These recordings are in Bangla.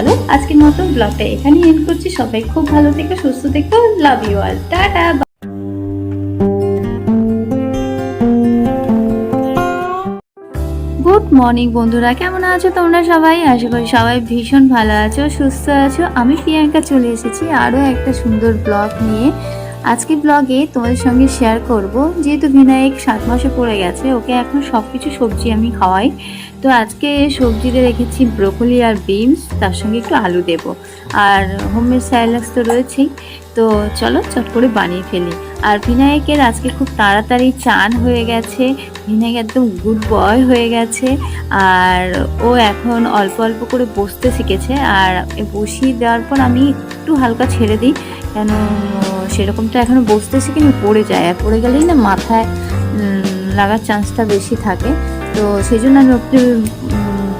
চলো আজকের মতো ব্লগটা এখানেই এন্ড করছি। সবাই খুব ভালো থেকো, সুস্থ থেকো। Love you all, tata. Good morning বন্ধুরা, কেমন আছো তোমরা সবাই? আশা করি সবাই ভীষণ ভালো আছো, সুস্থ আছো। আমি প্রিয়াঙ্কা চলে এসেছি আরও একটা সুন্দর ব্লগ নিয়ে। আজকে ব্লগে তোমাদের সঙ্গে শেয়ার করব, যেহেতু বিনায়ক 7 মাসে পড়ে গেছে, ওকে এখন সব কিছু সবজি আমি খাওয়াই। তো আজকে সবজিতে রেখেছি ব্রোকলি আর বিনস, তার সঙ্গে একটু আলু দেব, আর হোমমেড স্যালাডস তো রয়েছেই। তো চলো চট করে বানিয়ে ফেলি। আর বিনায়কের আজকে খুব তাড়াতাড়ি চান হয়ে গেছে, বিনায়ক একদম গুড বয় হয়ে গেছে। আর ও এখন অল্প অল্প করে বসতে শিখেছে, আর বসিয়ে দেওয়ার পর আমি একটু হালকা ছেড়ে দিই, কেন সেরকমটা এখনও বসতে শিখিনি, পড়ে যায়, আর পড়ে গেলেই না মাথায় লাগার চান্সটা বেশি থাকে। তো সেই জন্য আমি একটু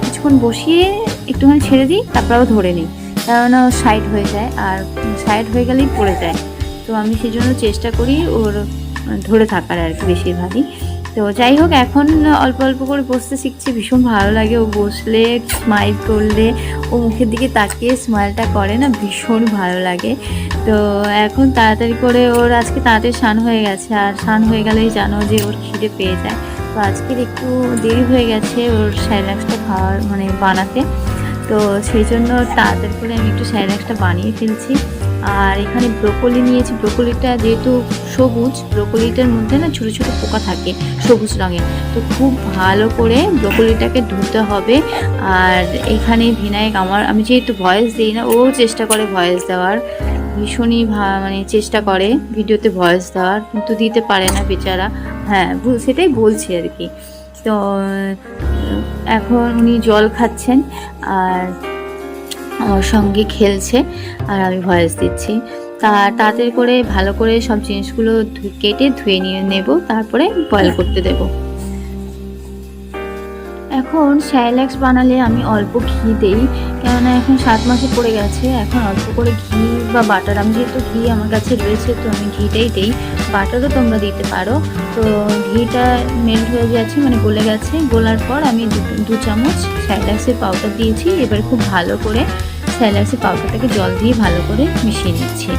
কিছুক্ষণ বসিয়ে একটুখানি ছেড়ে দিই, তারপর আবার ধরে নিই, কেননা সাইড হয়ে যায়, আর সাইড হয়ে গেলেই পড়ে যায়। তো আমি সেই জন্য চেষ্টা করি ওর ধরে থাকার আর কি বেশিরভাগই। তো যাই হোক, এখন অল্প অল্প করে বসতে শিখছে, ভীষণ ভালো লাগে। ও বসলে, স্মাইল করলে, ও মুখের দিকে তাকিয়ে স্মাইলটা করে না, ভীষণ ভালো লাগে। তো এখন তাড়াতাড়ি করে ওর আজকে তাড়াতাড়ি স্নান হয়ে গেছে, আর স্নান হয়ে গেলেই জানো যে ওর খিদে পেয়ে যায়। তো আজকের একটু দেরি হয়ে গেছে ওর স্যালাডসটা খাওয়ার মানে বানাতে। তো সেই জন্য তাড়াতাড়ি করে আমি একটু স্যালাডসটা বানিয়ে ফেলছি। আর এখানে ব্রোকলি নিয়েছি, ব্রোকলিটা যেহেতু সবুজ, ব্রোকলিটার মধ্যে না ছোটো ছোটো পোকা থাকে সবুজ রঙের, তো খুব ভালো করে ব্রোকলিটাকে ধুতে হবে। আর এখানে বিনায়ক আমি যেহেতু ভয়েস দিই না, ও চেষ্টা করে ভয়েস দেওয়ার, ভীষণই মানে চেষ্টা করে ভিডিওতে ভয়েস দেওয়ার, কিন্তু দিতে পারে না বেচারা। হ্যাঁ, সেটাই বলছি আর কি। তো এখন উনি জল খাচ্ছেন আর আমার সঙ্গে খেলছে, আর আমি ভয়েস দিচ্ছি। তাড়াতাড়ি করে ভালো করে সব জিনিসগুলো কেটে ধুয়ে নিয়ে নেব, তারপরে বয়েল করতে দেব। এখন স্যালাডস বানালে আমি অল্প ঘি দেই, কেননা এখন 7 মাসে পড়ে গেছে, এখন অল্প করে ঘি বা বাটার, আমি যেহেতু ঘি আমার কাছে রয়েছে তো আমি ঘিটাই দিই, বাটারও তোমরা দিতে পারো। তো ঘিটা মেল্ট হয়ে যাচ্ছে, মানে গলে গেছে, গলার পর আমি 2 চামচ স্যালাডসের পাউডার দিয়েছি। এবার খুব ভালো করে স্যালাডসের পাউডারটাকে জল দিয়ে ভালো করে মিশিয়ে নিচ্ছি।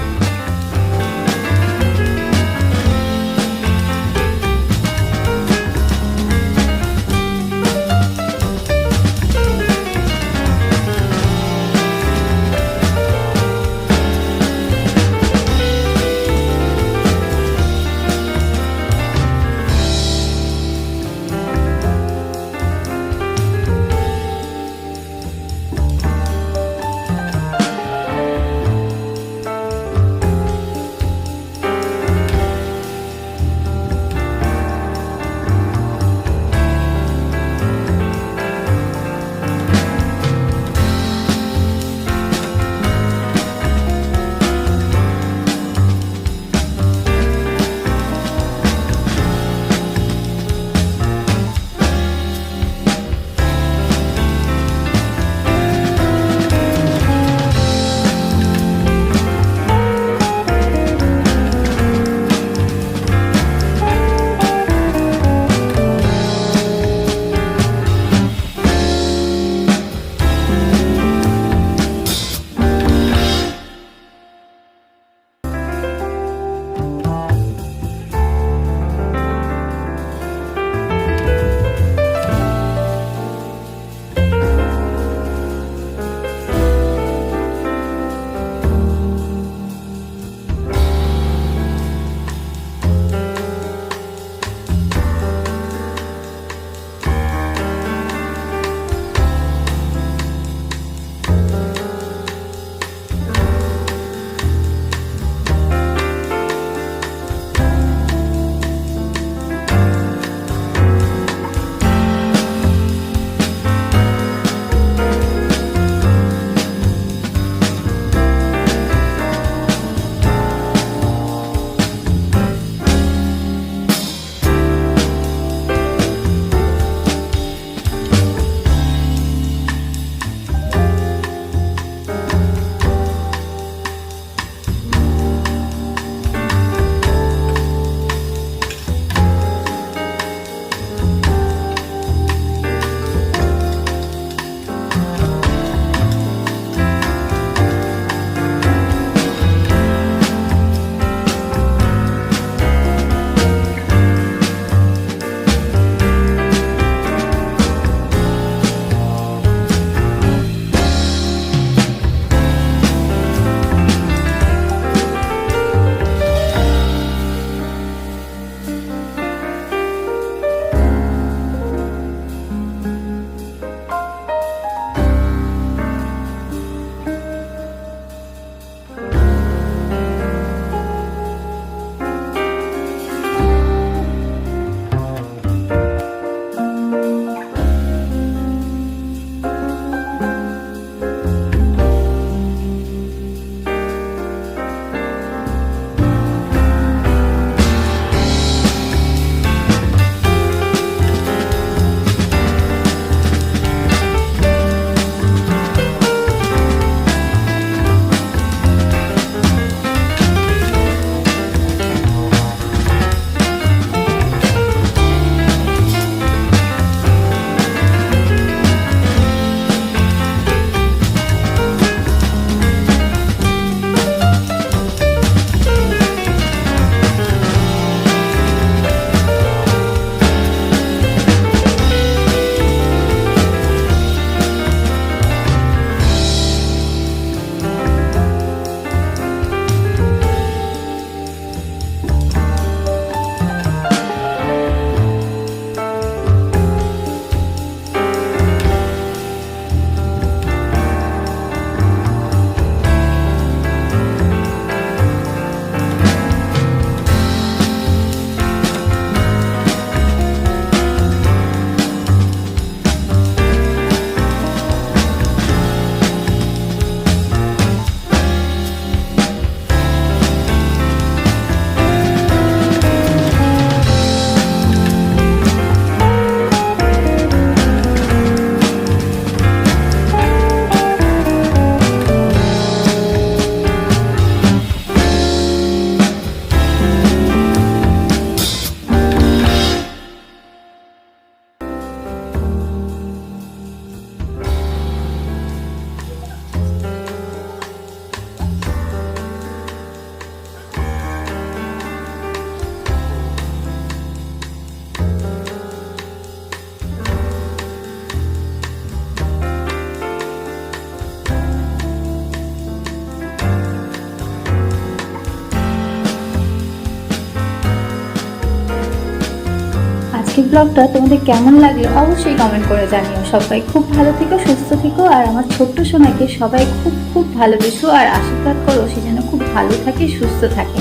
আজকের ব্লগটা তোমাদের কেমন লাগলো অবশ্যই কমেন্ট করে জানিও। সবাই খুব ভালো থেকো, সুস্থ থেকো, আর আমার ছোট্ট সোনাকে সবাই খুব খুব ভালোবেসো আর আশীর্বাদ করো সে যেন খুব ভালো থাকে, সুস্থ থাকে।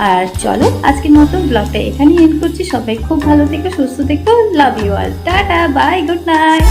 আর চলো আজকের মতো ব্লগটা এখানেই এন্ড করছি। সবাই খুব ভালো থেকো, সুস্থ থেকো, love you all, tata, bye, good night.